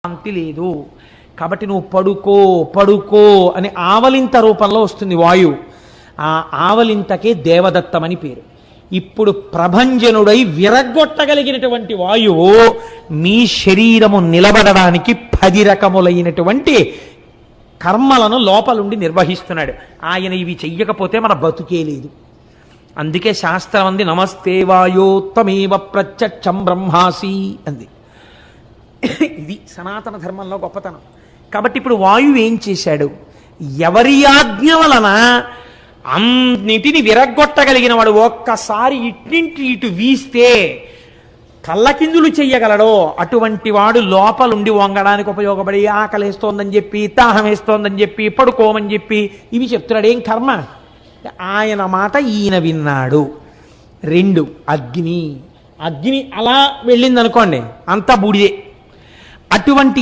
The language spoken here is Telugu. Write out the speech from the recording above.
శాంతి లేదు. కాబట్టి నువ్వు పడుకో పడుకో అని ఆవలింత రూపంలో వస్తుంది వాయువు. ఆ ఆవలింతకే దేవదత్తమని పేరు. ఇప్పుడు ప్రభంజనుడై విరగ్గొట్టగలిగినటువంటి వాయువు మీ శరీరము నిలబడడానికి 10 రకములైనటువంటి కర్మలను లోపలుండి నిర్వహిస్తున్నాడు. ఆయన ఇవి చెయ్యకపోతే మన బతుకే లేదు. అందుకే శాస్త్రం అంది నమస్తే వాయోత్తమేవ ప్రత్యక్షం బ్రహ్మాసి అంది. ఇది సనాతన ధర్మంలో గొప్పతనం. కాబట్టి ఇప్పుడు వాయువు ఏం చేశాడు? ఎవరి ఆజ్ఞ వలన అన్నిటిని విరగ్గొట్టగలిగిన వాడు ఒక్కసారి ఇట్నింటి ఇటు వీస్తే కళ్ళకిందులు చెయ్యగలడో అటువంటి వాడు లోపలుండి వంగడానికి ఉపయోగపడి ఆకలేస్తోందని చెప్పి దాహం వేస్తోందని చెప్పి పడుకోమని చెప్పి ఇవి చెప్తున్నాడు. ఏం కర్మ? ఆయన మాట ఈయన విన్నాడు. 2 అగ్ని. అగ్ని అలా వెళ్ళిందనుకోండి అంతా బూడిదే. అటువంటి